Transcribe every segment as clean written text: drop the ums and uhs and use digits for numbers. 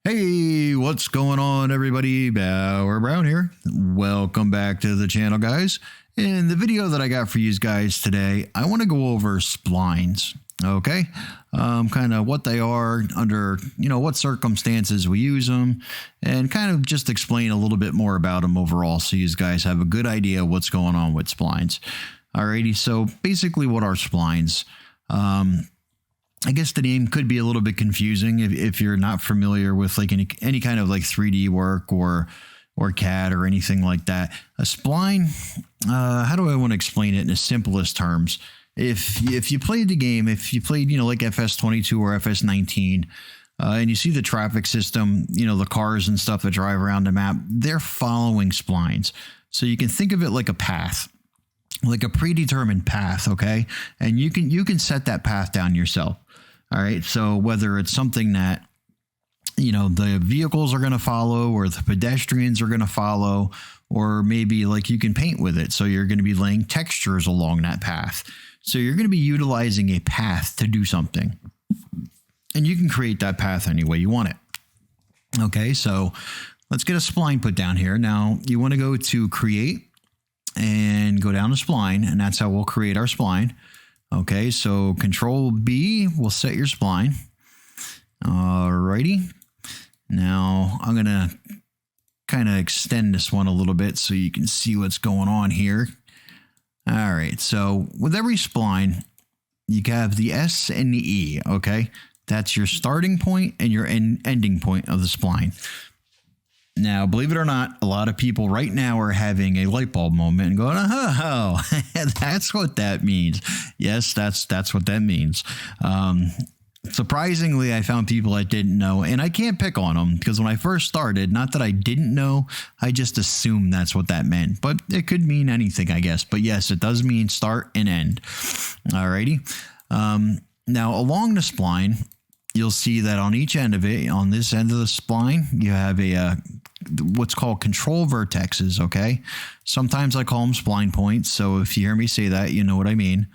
Hey, what's going on, everybody? Bauer Brown here. Welcome back to the channel, guys. In the video that I got for you guys today, I want to go over splines. Okay, kind of what they are, under what circumstances we use them, and kind of just explain a little bit more about them overall, so you guys have a good idea of what's going on with splines. Alrighty, so basically, what are splines? I guess the name could be a little bit confusing if you're not familiar with like any kind of like 3D work or CAD or anything like that. A spline, how do I want to explain it in the simplest terms? If you played the game, if you played, like FS22 or FS19, and you see the traffic system, the cars and stuff that drive around the map, they're following splines. So you can think of it like a path, like a predetermined path, okay? And you can set that path down yourself. All right, so whether it's something that, the vehicles are going to follow or the pedestrians are going to follow, or maybe like you can paint with it. So you're going to be laying textures along that path. So you're going to be utilizing a path to do something. And you can create that path any way you want it. Okay, so let's get a spline put down here. Now you want to go to create and go down to spline, and that's how we'll create our spline. Okay, so Control B will set your spline. Alrighty. Now I'm going to kind of extend this one a little bit so you can see what's going on here. All right, so with every spline, you have the S and the E, okay? That's your starting point and your ending point of the spline. Now, believe it or not, a lot of people right now are having a light bulb moment and going, oh, that's what that means. Yes, that's what that means. Surprisingly, I found people that didn't know, and I can't pick on them because when I first started, not that I didn't know, I just assumed that's what that meant. But it could mean anything, I guess. But yes, it does mean start and end. Alrighty. Now, along the spline, you'll see that on each end of it, on this end of the spline, you have a what's called control vertexes, okay? Sometimes I call them spline points, so if you hear me say that, you know what I mean.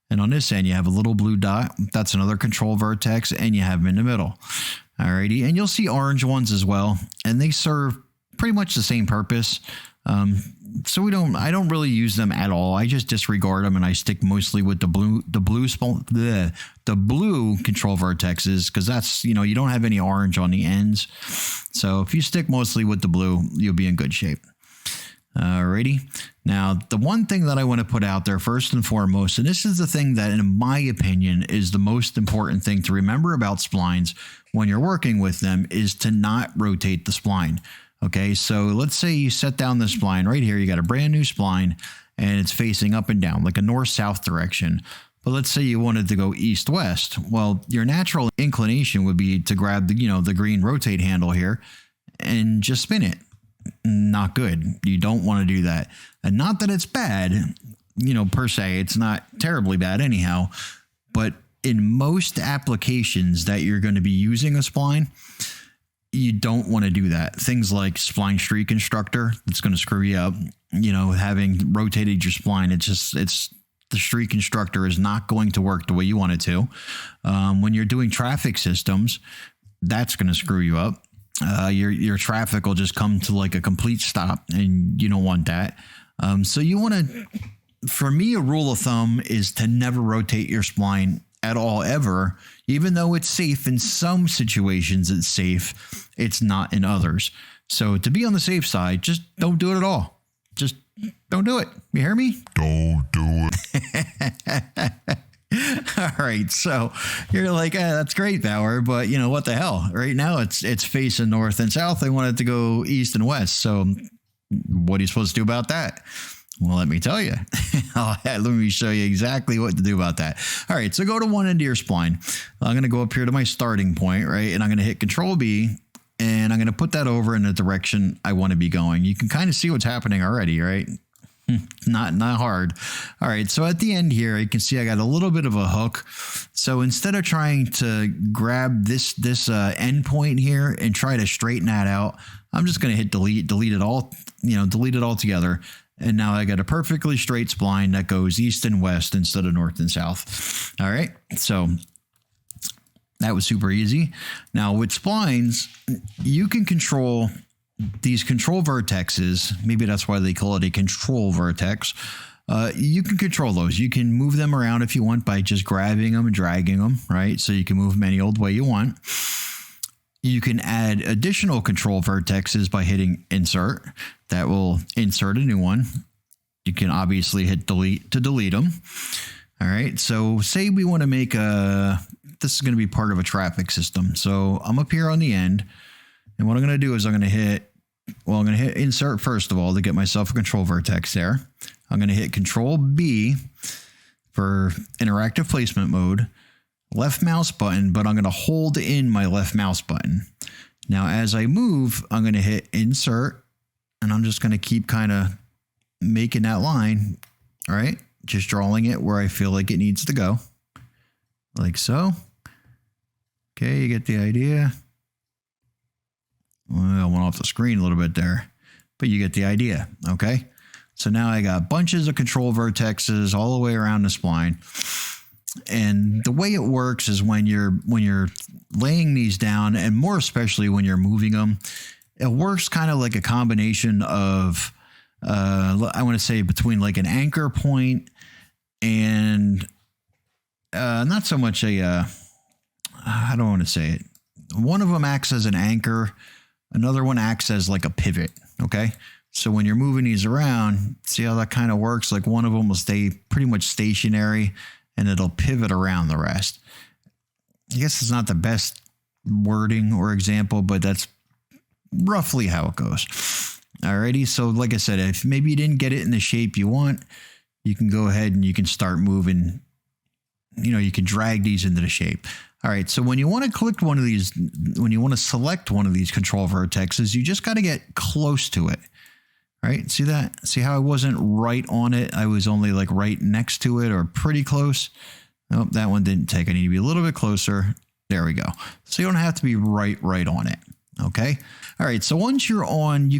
And on this end, you have a little blue dot. That's another control vertex, and you have them in the middle. Alrighty, and you'll see orange ones as well, and they serve pretty much the same purpose. So I don't really use them at all. I just disregard them, and I stick mostly with the blue control vertexes, because that's, you don't have any orange on the ends. So if you stick mostly with the blue, you'll be in good shape. Alrighty. Now, the one thing that I want to put out there first and foremost, and this is the thing that, in my opinion, is the most important thing to remember about splines when you're working with them, is to not rotate the spline. Okay, so let's say you set down the spline right here. You got a brand new spline and it's facing up and down like a north-south direction. But let's say you wanted to go east-west. Well, your natural inclination would be to grab the green rotate handle here and just spin it. Not good. You don't want to do that. And not that it's bad, per se. It's not terribly bad anyhow. But in most applications that you're going to be using a spline, you don't want to do that. Things like spline streak constructor, it's going to screw you up. Having rotated your spline, it's the streak constructor is not going to work the way you want it to. When you're doing traffic systems, that's going to screw you up. Your traffic will just come to like a complete stop, and you don't want that. So you want to, for me, a rule of thumb is to never rotate your spline at all, ever. Even though it's safe in some situations, it's safe, it's not in others. So to be on the safe side, just don't do it at all. Just don't do it. You hear me? Don't do it. All right, so you're like, that's great, Bauer, but what the hell? Right now it's facing north and south. They want it to go east and west. So what are you supposed to do about that? Well, let me tell you. Let me show you exactly what to do about that. All right, so go to one end of your spline. I'm going to go up here to my starting point, right? And I'm going to hit Control B, and I'm going to put that over in the direction I want to be going. You can kind of see what's happening already, right? Not hard. All right, so at the end here, you can see I got a little bit of a hook. So instead of trying to grab this end point here and try to straighten that out, I'm just going to hit delete it all, delete it all together. And now I got a perfectly straight spline that goes east and west instead of north and south. All right, so That was super easy. Now with splines, you can control these control vertexes. Maybe that's why they call it a control vertex. You can control those. You can move them around if you want by just grabbing them and dragging them, right? So you can move them any old way you want. You can add additional control vertexes by hitting insert. That will insert a new one. You can obviously hit delete to delete them. All right. So say we want to make this is going to be part of a traffic system. So I'm up here on the end. And what I'm going to do is I'm going to hit insert first of all to get myself a control vertex there. I'm going to hit Control B for interactive placement mode, left mouse button, but I'm going to hold in my left mouse button. Now, as I move, I'm going to hit insert and I'm just going to keep kind of making that line. All right. Just drawing it where I feel like it needs to go. Like so. Okay. You get the idea. Well, I went off the screen a little bit there, but you get the idea. Okay. So now I got bunches of control vertexes all the way around the spline. And the way it works is when you're laying these down, and more especially when you're moving them, it works kind of like a combination of, I want to say between like an anchor point and not so much I don't want to say it. One of them acts as an anchor. Another one acts as like a pivot. Okay. So when you're moving these around, see how that kind of works? Like one of them will stay pretty much stationary and it'll pivot around the rest. I guess it's not the best wording or example, but that's roughly how it goes. Alrighty. So like I said, if maybe you didn't get it in the shape you want, you can go ahead and you can start moving. You can drag these into the shape. All right. So when you want to click one of these, when you want to select one of these control vertexes, you just got to get close to it. Right? See that? See how I wasn't right on it? I was only like right next to it or pretty close. Nope, that one didn't take. I need to be a little bit closer. There we go. So you don't have to be right on it. Okay. All right. So once you're on,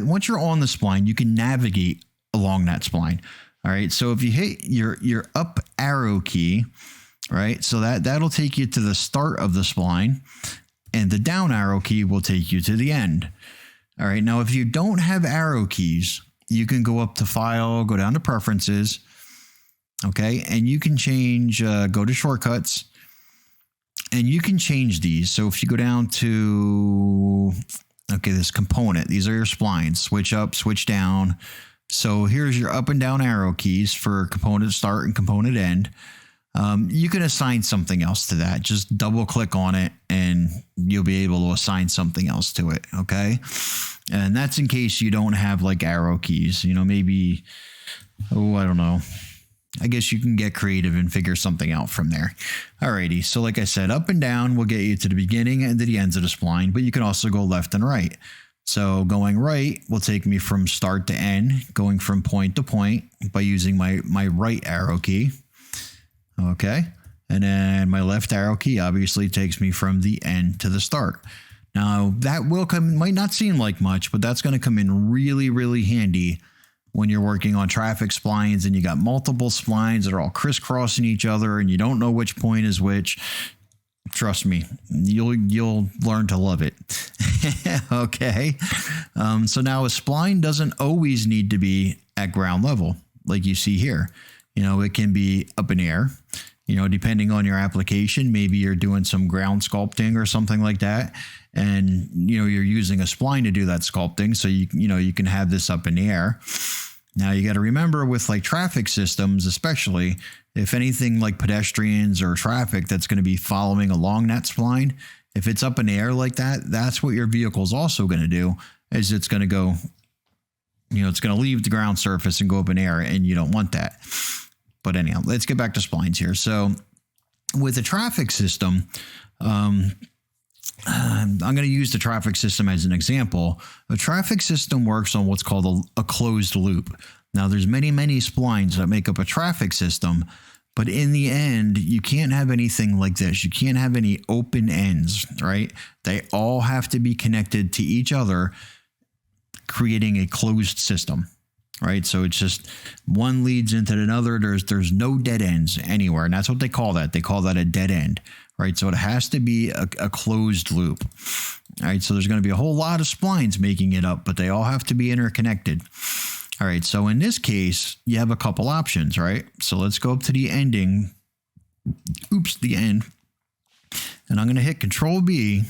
once you're on the spline, you can navigate along that spline. All right. So if you hit your up arrow key, right? So that'll take you to the start of the spline, and the down arrow key will take you to the end. All right. Now, if you don't have arrow keys, you can go up to File, go down to Preferences. Okay. And you can change, go to Shortcuts, and you can change these. So if you go down to, this component, these are your splines, switch up, switch down. So here's your up and down arrow keys for component start and component end. You can assign something else to that. Just double click on it and you'll be able to assign something else to it. Okay. And that's in case you don't have like arrow keys, maybe, I don't know. I guess you can get creative and figure something out from there. Alrighty. So like I said, up and down will get you to the beginning and to the ends of the spline, but you can also go left and right. So going right will take me from start to end, going from point to point by using my right arrow key. Okay. And then my left arrow key obviously takes me from the end to the start. Now that might not seem like much, but that's going to come in really, really handy when you're working on traffic splines and you got multiple splines that are all crisscrossing each other and you don't know which point is which. Trust me, you'll learn to love it. Okay. So now a spline doesn't always need to be at ground level like you see here. It can be up in the air, depending on your application. Maybe you're doing some ground sculpting or something like that. And, you're using a spline to do that sculpting. So, you can have this up in the air. Now you got to remember with like traffic systems, especially if anything like pedestrians or traffic that's going to be following along that spline, if it's up in the air like that, that's what your vehicle is also going to do, is it's going to go, it's going to leave the ground surface and go up in the air, and you don't want that. But anyhow, let's get back to splines here. So with a traffic system, I'm going to use the traffic system as an example. A traffic system works on what's called a closed loop. Now, there's many splines that make up a traffic system, but in the end, you can't have anything like this. You can't have any open ends, right? They all have to be connected to each other, creating a closed system, right? So it's just one leads into another. There's no dead ends anywhere, and that's what they call that. They call that a dead end, right? So it has to be a closed loop. All right, so there's going to be a whole lot of splines making it up, but they all have to be interconnected. All right, so in this case, you have a couple options, right? So let's go up to the ending. Oops, the end. And I'm going to hit Control B.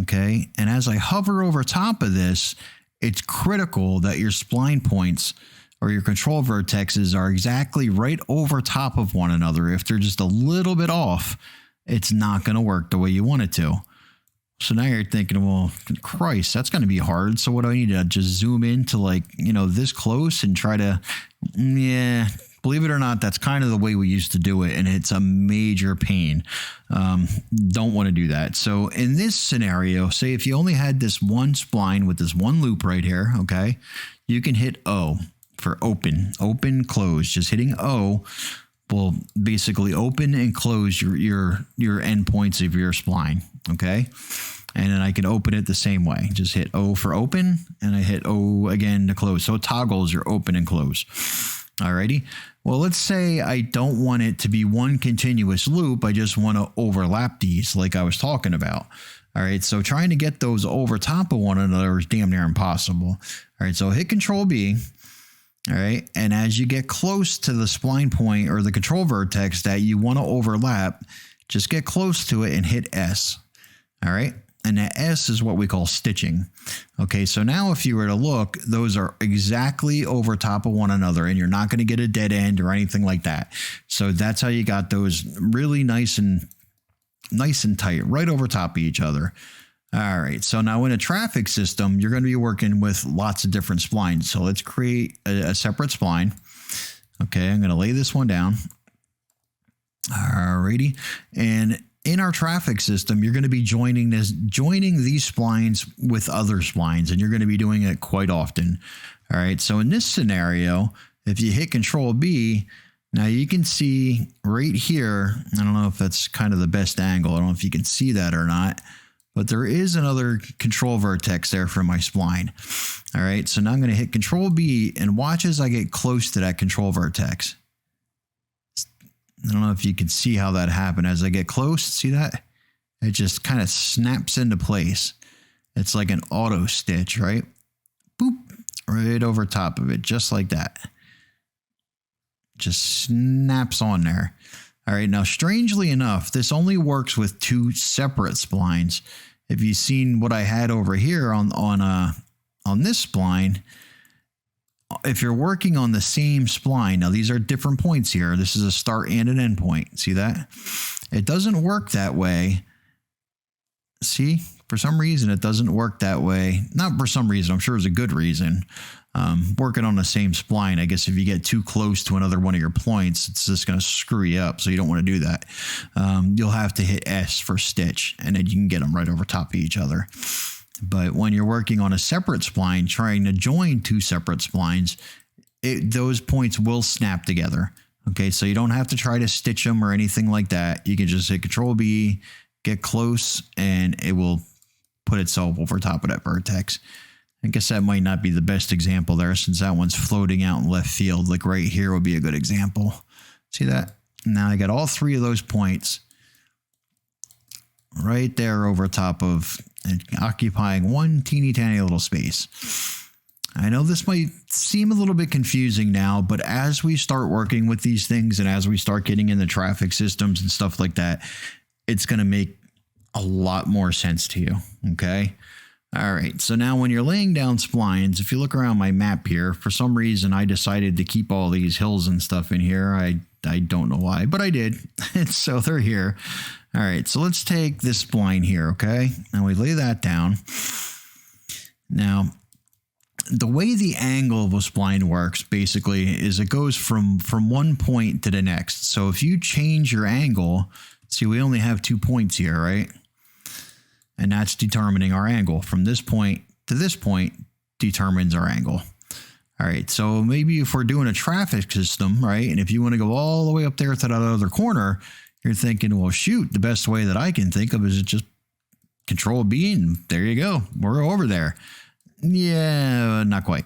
Okay, and as I hover over top of this, it's critical that your spline points or your control vertexes are exactly right over top of one another. If they're just a little bit off, it's not going to work the way you want it to. So now you're thinking, well, Christ, that's going to be hard. So what do I need to just zoom in to, like, you know, this close and try to, yeah, believe it or not, that's kind of the way we used to do it. And it's a major pain. Don't want to do that. So in this scenario, say if you only had this one spline with this one loop right here, okay, you can hit O for open, close. Just hitting O will basically open and close your endpoints of your spline. Okay. And then I can open it the same way. Just hit O for open and I hit O again to close. So it toggles your open and close. Alrighty. Well, let's say I don't want it to be one continuous loop. I just want to overlap these like I was talking about. All right. So trying to get those over top of one another is damn near impossible. All right. So hit Control B. All right. And as you get close to the spline point or the control vertex that you want to overlap, just get close to it and hit S. All right. And that S is what we call stitching. Okay. So now if you were to look, those are exactly over top of one another and you're not going to get a dead end or anything like that. So that's how you got those really nice and tight right over top of each other. All right, so now in a traffic system, you're going to be working with lots of different splines. So let's create a separate spline. Okay, I'm going to lay this one down. All righty, and in our traffic system, you're going to be joining these splines with other splines, and you're going to be doing it quite often. All right, so in this scenario, if you hit Control B, now you can see right here, I don't know if that's kind of the best angle. I don't know if you can see that or not. But there is another control vertex there for my spline. All right, so now I'm going to hit Control B and watch as I get close to that control vertex. I don't know if you can see how that happened. As I get close, see that? It just kind of snaps into place. It's like an auto stitch, right? Boop, right over top of it, just like that. Just snaps on there. All right, now strangely enough, this only works with two separate splines. If you've seen what I had over here on this spline, if you're working on the same spline, now these are different points here. This is a start and an end point. See that? It doesn't work that way. See, for some reason, it doesn't work that way. Not for some reason, I'm sure it's a good reason. Working on the same spline, I guess if you get too close to another one of your points, it's just going to screw you up. So you don't want to do that. You'll have to hit S for stitch and then you can get them right over top of each other. But when you're working on a separate spline, trying to join two separate splines, those points will snap together. Okay, so you don't have to try to stitch them or anything like that. You can just hit Control B, get close, and it will put itself over top of that vertex. I guess that might not be the best example there since that one's floating out in left field. Like right here would be a good example. See that? Now I got all three of those points right there over top of and occupying one teeny tiny little space. I know this might seem a little bit confusing now, but as we start working with these things and as we start getting in the traffic systems and stuff like that, it's going to make a lot more sense to you. Okay. All right, so now when you're laying down splines, if you look around my map here, for some reason I decided to keep all these hills and stuff in here. I don't know why, but I did. And so they're here. All right, so let's take this spline here, okay? And we lay that down. Now, the way the angle of a spline works basically is it goes from one point to the next. So if you change your angle, see, we only have 2 points here, right? And that's determining our angle. From this point to this point determines our angle. All right, so maybe if we're doing a traffic system, right, and if you want to go all the way up there to that other corner, you're thinking, well, shoot, the best way that I can think of is just Control B, and there you go. We're over there. Yeah, not quite.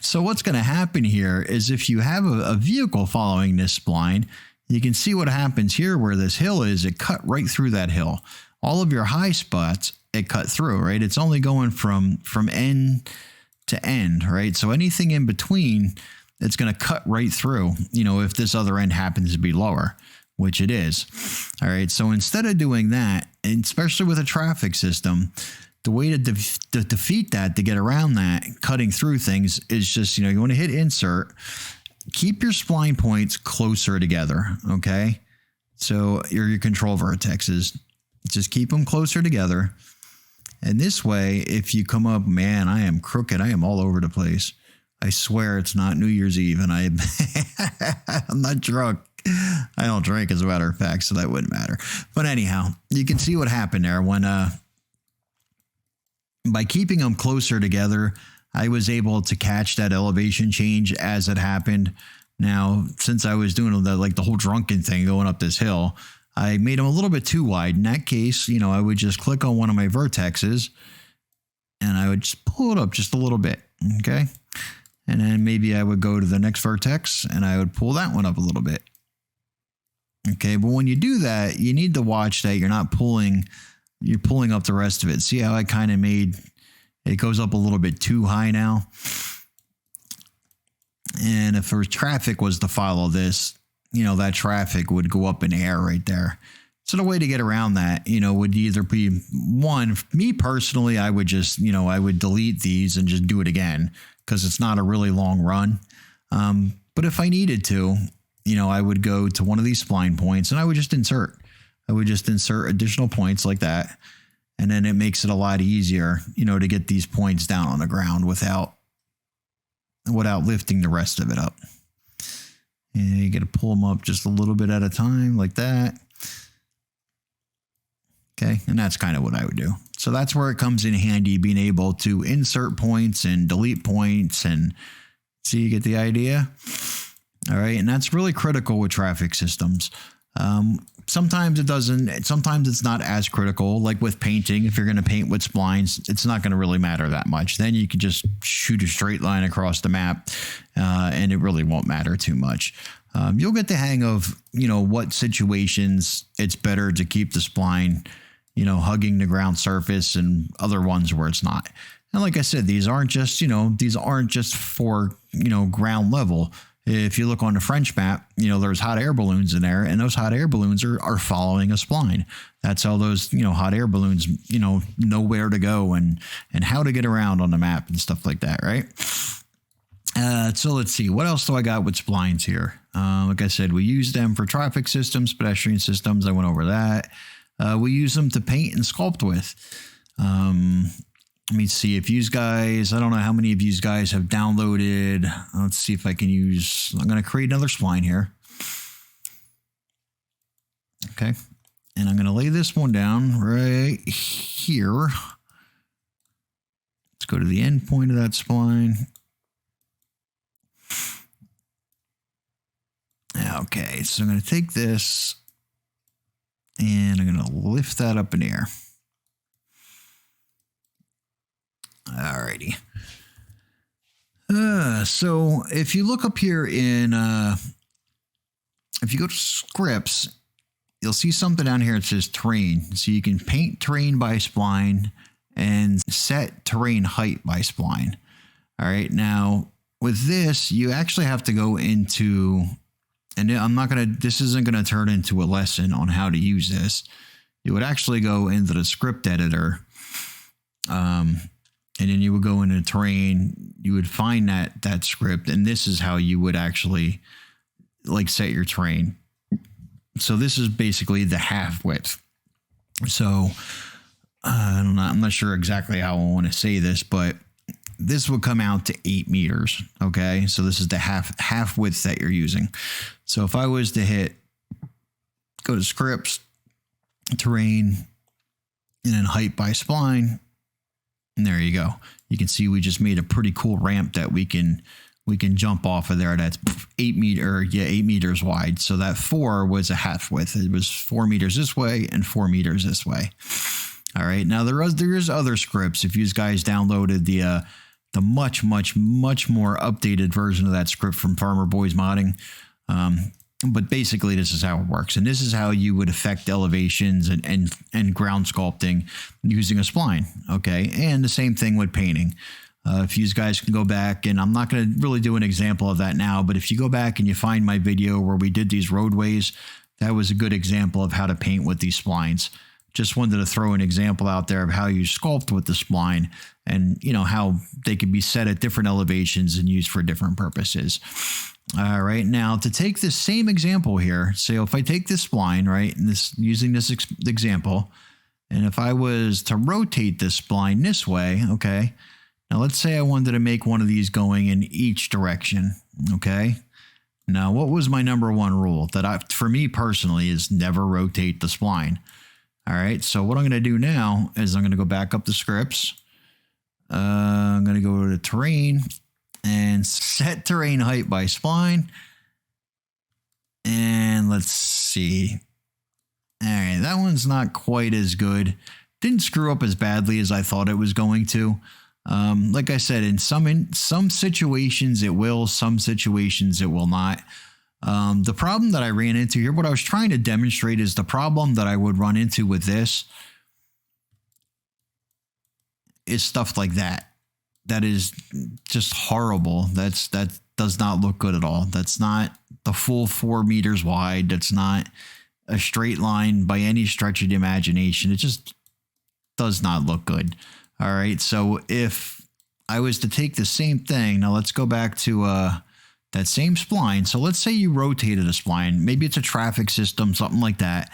So what's going to happen here is if you have a vehicle following this spline, you can see what happens here where this hill is. It cut right through that hill. All of your high spots, it cut through, right? It's only going from end to end, right? So anything in between, it's going to cut right through, if this other end happens to be lower, which it is. All right. So instead of doing that, and especially with a traffic system, the way to defeat that, to get around that, cutting through things is just, you want to hit insert, keep your spline points closer together. Okay. So your control vertexes, just keep them closer together. And this way, if you come up, man, I am crooked. I am all over the place. I swear it's not New Year's Eve and I'm not drunk. I don't drink, as a matter of fact, so that wouldn't matter. But anyhow, you can see what happened there when, by keeping them closer together, I was able to catch that elevation change as it happened. Now, since I was doing the whole drunken thing going up this hill, I made them a little bit too wide. In that case, I would just click on one of my vertexes and I would just pull it up just a little bit. Okay. And then maybe I would go to the next vertex and I would pull that one up a little bit. Okay. But when you do that, you need to watch that you're pulling up the rest of it. See how I kind of made it goes up a little bit too high now. And if traffic was to follow this, that traffic would go up in the air right there. So the way to get around that, would either be one, me personally, I would just, I would delete these and just do it again because it's not a really long run. But if I needed to, I would go to one of these spline points and I would just insert. I would just insert additional points like that. And then it makes it a lot easier, to get these points down on the ground without lifting the rest of it up. And you got to pull them up just a little bit at a time like that. Okay. And that's kind of what I would do. So that's where it comes in handy, being able to insert points and delete points. And see, you get the idea. All right. And that's really critical with traffic systems. Sometimes it doesn't, sometimes it's not as critical, like with painting. If you're going to paint with splines, it's not going to really matter that much. Then you can just shoot a straight line across the map and it really won't matter too much. You'll get the hang of, what situations it's better to keep the spline, hugging the ground surface and other ones where it's not. And like I said, these aren't just for, ground level. If you look on the French map, there's hot air balloons in there, and those hot air balloons are following a spline. That's how those, hot air balloons, know where to go and how to get around on the map and stuff like that, right? So let's see. What else do I got with splines here? Like I said, we use them for traffic systems, pedestrian systems. I went over that. We use them to paint and sculpt with. Let me see if you guys, I don't know how many of you guys have downloaded. Let's see if I can I'm going to create another spline here. Okay. And I'm going to lay this one down right here. Let's go to the end point of that spline. Okay. So I'm going to take this and I'm going to lift that up in the air. Alrighty. So if you look up here in, if you go to scripts, you'll see something down here that says terrain. So you can paint terrain by spline and set terrain height by spline. All right. Now with this, you actually have to go into, and this isn't going to turn into a lesson on how to use this. You would actually go into the script editor, and then you would go into terrain, you would find that script, and this is how you would actually set your terrain. So this is basically the half width. So I'm not sure exactly how I want to say this, but this would come out to 8 meters. Okay. So this is the half width that you're using. So if I was to go to scripts, terrain, and then height by spline, and there you go. You can see we just made a pretty cool ramp that we can jump off of there. That's 8 meters wide. So that 4 was a half width. It was 4 meters this way and 4 meters this way. All right. Now there's other scripts. If you guys downloaded the much more updated version of that script from Farmer Boys Modding, But basically, this is how it works. And this is how you would affect elevations and ground sculpting using a spline. Okay. And the same thing with painting. If you guys can go back, and I'm not going to really do an example of that now, but if you go back and you find my video where we did these roadways, that was a good example of how to paint with these splines. Just wanted to throw an example out there of how you sculpt with the spline and, you know, how they can be set at different elevations and used for different purposes. All right, now to take this same example here, so if I take this spline, right, and this using this example, and if I was to rotate this spline this way, okay, now let's say I wanted to make one of these going in each direction, okay. Now, what was my number one rule that for me personally is never rotate the spline. All right, so what I'm going to do now is I'm going to go back up the scripts. I'm going to go to terrain and set terrain height by spline. And let's see. All right, that one's not quite as good. Didn't screw up as badly as I thought it was going to. Like I said, in some situations it will, some situations it will not. The problem that I ran into here, what I was trying to demonstrate is the problem that I would run into with this is stuff like that. That is just horrible. That does not look good at all. That's not the full 4 meters wide. That's not a straight line by any stretch of the imagination. It just does not look good. All right. So if I was to take the same thing, now let's go back to that same spline. So let's say you rotated a spline. Maybe it's a traffic system, something like that.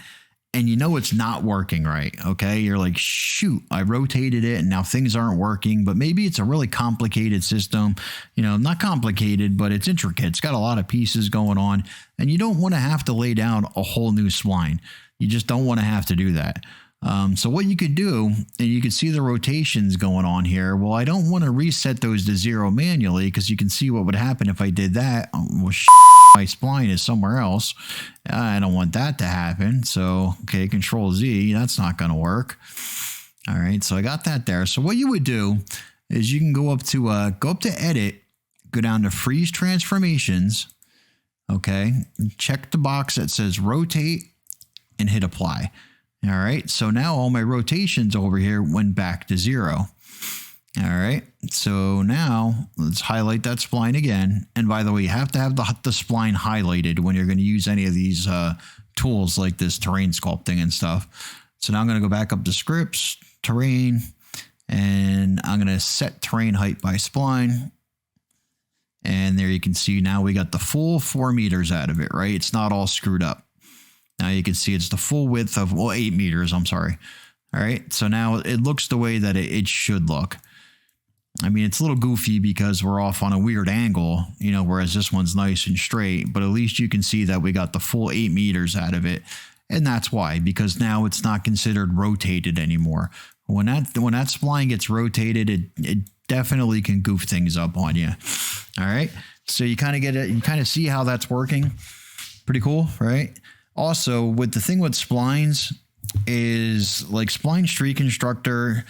And you know it's not working right, okay? You're like, shoot, I rotated it and now things aren't working. But maybe it's a really complicated system. You know, not complicated, but it's intricate. It's got a lot of pieces going on. And you don't want to have to lay down a whole new spline. You just don't want to have to do that. So what you could do, and you can see the rotations going on here. Well, I don't want to reset those to 0 manually because you can see what would happen if I did that. Well, my spline is somewhere else. I don't want that to happen. So, okay, Control Z, that's not going to work. All right, so I got that there. So what you would do is you can go up to Edit, go down to Freeze Transformations. Okay, check the box that says Rotate and hit Apply. All right, so now all my rotations over here went back to 0. All right, so now let's highlight that spline again. And by the way, you have to have the spline highlighted when you're going to use any of these tools like this terrain sculpting and stuff. So now I'm going to go back up to scripts, terrain, and I'm going to set terrain height by spline. And there you can see now we got the full 4 meters out of it, right? It's not all screwed up. Now you can see it's the full width of, well, 8 meters, I'm sorry. All right, so now it looks the way that it should look. I mean, it's a little goofy because we're off on a weird angle, you know, whereas this one's nice and straight, but at least you can see that we got the full 8 meters out of it. And that's why, because now it's not considered rotated anymore. When that spline gets rotated, it definitely can goof things up on you. All right, so you kind of get it, you kind of see how that's working. Pretty cool, right? Also, with the thing with splines is like Spline Street Constructor,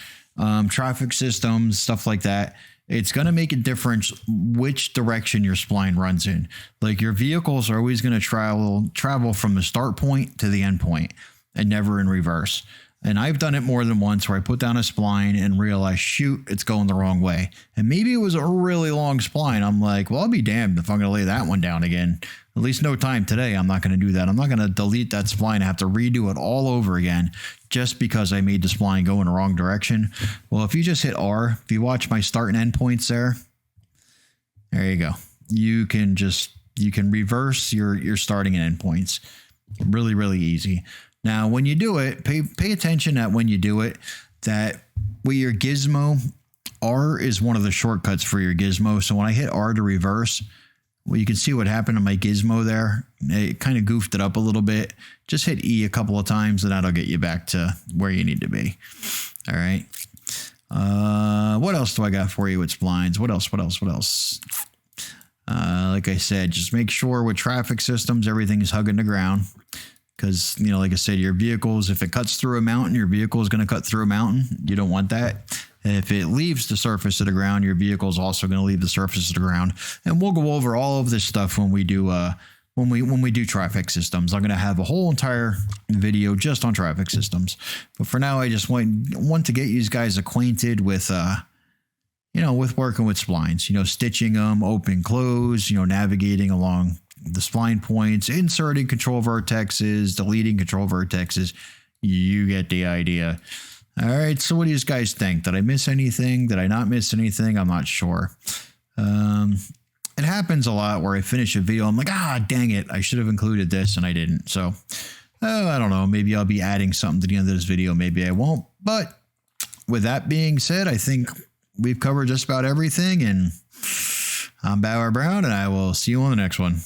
traffic systems, stuff like that. It's going to make a difference which direction your spline runs in. Like your vehicles are always going to travel from the start point to the end point and never in reverse. And I've done it more than once where I put down a spline and realized, shoot, it's going the wrong way. And maybe it was a really long spline. I'm like, well, I'll be damned if I'm going to lay that one down again. At least no time today. I'm not going to do that. I'm not going to delete that spline and have to redo it all over again just because I made the spline go in the wrong direction. Well, if you just hit R, if you watch my start and end points there you go. You can reverse your starting and end points. Really, really easy. Now, when you do it, pay attention that when you do it, that with your gizmo, R is one of the shortcuts for your gizmo. So when I hit R to reverse, well, you can see what happened to my gizmo there. It kind of goofed it up a little bit. Just hit E a couple of times and that'll get you back to where you need to be. All right. What else do I got for you with splines? What else? Like I said, just make sure with traffic systems, everything is hugging the ground. Because, you know, like I said, your vehicles, if it cuts through a mountain, your vehicle is going to cut through a mountain. You don't want that. If it leaves the surface of the ground, your vehicle is also going to leave the surface of the ground. And we'll go over all of this stuff when we do when we do traffic systems. I'm going to have a whole entire video just on traffic systems. But for now, I just want to get you guys acquainted with, with working with splines, stitching them, open, close, navigating along the spline points, inserting control vertexes, deleting control vertexes. You get the idea. All right. So what do you guys think? Did I miss anything? Did I not miss anything? I'm not sure. It happens a lot where I finish a video. I'm like, dang it. I should have included this and I didn't. So I don't know. Maybe I'll be adding something to the end of this video. Maybe I won't. But with that being said, I think we've covered just about everything. And I'm Bauer Brown, and I will see you on the next one.